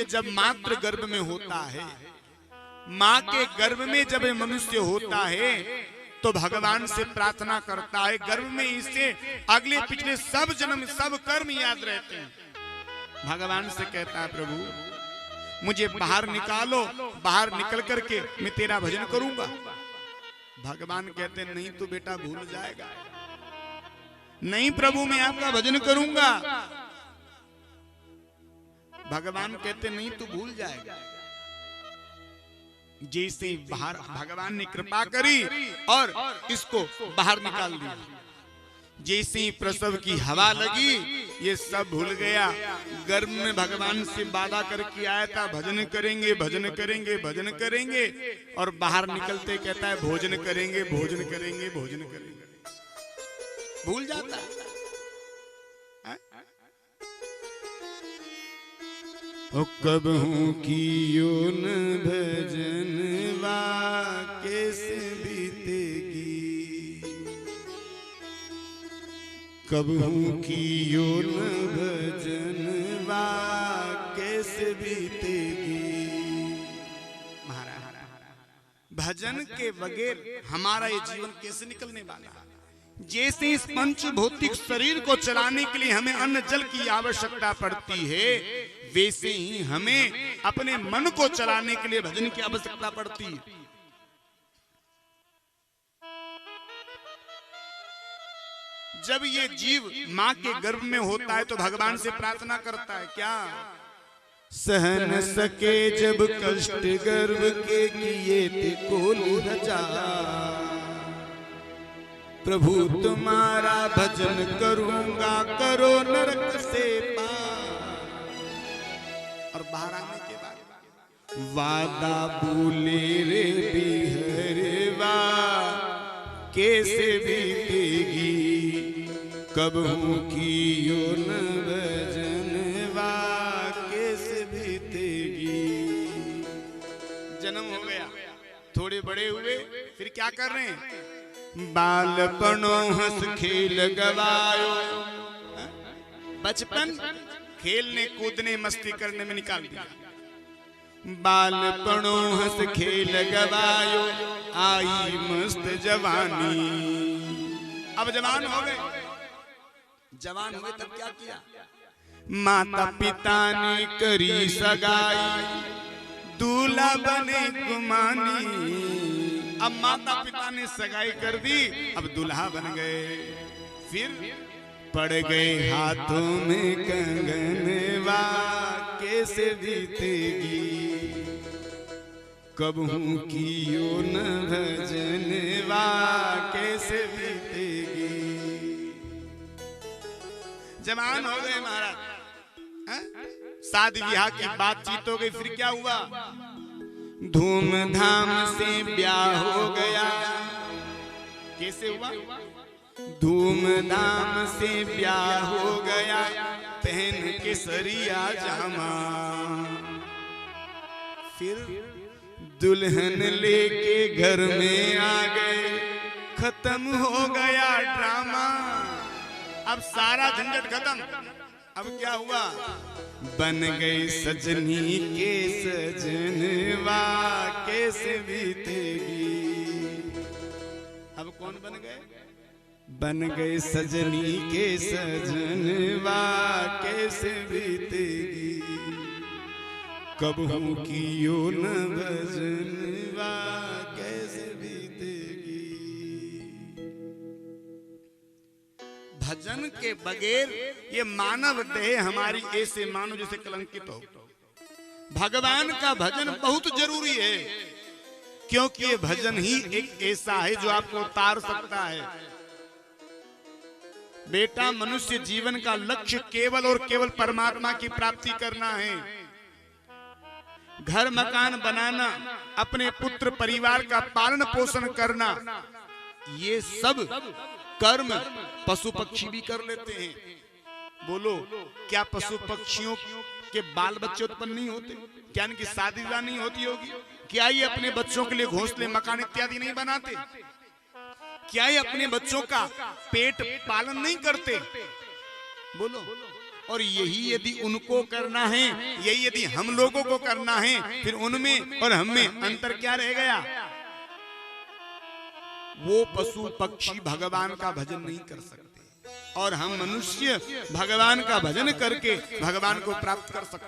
जब मातृ गर्भ में होता है, माँ के गर्भ में जब मनुष्य होता है तो भगवान से प्रार्थना करता है। गर्भ में इसे अगले पिछले सब जन्म सब कर्म याद रहते हैं। भगवान से कहता है प्रभु मुझे बाहर निकालो, बाहर निकल करके मैं तेरा भजन करूंगा। भगवान कहते हैं नहीं तो बेटा भूल जाएगा। नहीं प्रभु मैं आपका भजन करूंगा। भगवान कहते नहीं तू भूल जाएगा। जैसे बाहर भगवान ने कृपा करी और इसको बाहर निकाल दिया। जैसे ही प्रसव की हवा लगी ये सब भूल गया। गर्भ में भगवान से वादा करके आया था भजन करेंगे भजन करेंगे भजन करेंगे, और बाहर निकलते कहता है भोजन करेंगे भोजन करेंगे भोजन करेंगे। भूल जाता है। कब हूँ कियो न भजनवा कैसे बीतेगी, कब हूँ कियो न भजनवा कैसे बीतेगी। महाराज भजन के बगैर हमारा ये जीवन कैसे निकलने वाला है। जैसे इस पंच भौतिक शरीर को चलाने के लिए हमें अन्न जल की आवश्यकता पड़ती है, वैसे ही हमें अपने मन को चलाने के लिए भजन की आवश्यकता पड़ती है। जब ये जीव मां के गर्भ में होता है तो भगवान से प्रार्थना करता है क्या, सह न सके जब कष्ट गर्भ के किए थे कोल हजार, प्रभु तुम्हारा भजन करूंगा करो नरक से पार। और बाहर आने के बाद वादा भूले रे बिहरवा कैसे बीतेगी, कब हूँ कियो न भजनवा कैसे बीतेगी। जन्म हो गया, थोड़े बड़े हुए, फिर क्या कर रहे हैं, बालपनो हंस खेल गवायो। बचपन खेलने कूदने मस्ती करने में निकाल दिया। बालपनो हंस खेल गवायो आई मस्त जवानी। अब जवान हो गए, जवान हुए तब क्या किया, माता पिता ने करी सगाई दूल्हा बने गुमानी। अब माता पिता ने सगाई कर दी, अब दूल्हा बन गए। फिर पड़ गए हाथों में कंगनवा कैसे बीतेगी, कब हूँ कियो न भजनवा कैसे बीतेगी। जवान हो गए महाराज, शादी ब्याह की बातचीत हो गई। फिर क्या हुआ, धूमधाम से ब्याह हो गया। कैसे हुआ, धूमधाम से ब्याह हो गया, पहन के सरिया जामा। फिर दुल्हन लेके घर में आ गए, खत्म हो गया ड्रामा। अब सारा झंझट खत्म। अब क्या हुआ, बन गई सजनी के सजनवा कैसे बीतेगी। अब कौन बन गए, बन गए सजनी के सजनवा कैसे बीतेगी, कब हूँ कियो न भजनवा कैसे बीतेगी। भजन के बगैर ये मानव देह हमारी ऐसे मानो जैसे कलंकित हो। भगवान का भजन बहुत जरूरी है, क्योंकि ये भजन ही एक ऐसा है जो आपको उतार सकता है। बेटा मनुष्य जीवन का लक्ष्य केवल और केवल परमात्मा की प्राप्ति करना है। घर मकान बनाना, अपने पुत्र परिवार का पालन पोषण करना, ये सब कर्म पशु पक्षी भी कर लेते हैं। बोलो क्या पशु पक्षियों के बाल बच्चे उत्पन्न नहीं होते? क्या इनकी शादी विवाह नहीं होती होगी? क्या ये अपने बच्चों के लिए घोंसले मकान इत्यादि नहीं बनाते? क्या ये अपने बच्चों का पेट पालन नहीं करते? बोलो और यही यदि उनको करना है, यही यदि हम लोगों को करना है, फिर उनमें और हम में अंतर क्या रह गया? वो पशु पक्षी भगवान का भजन नहीं कर सकते और हम मनुष्य भगवान का भजन करके भगवान को प्राप्त कर सकते।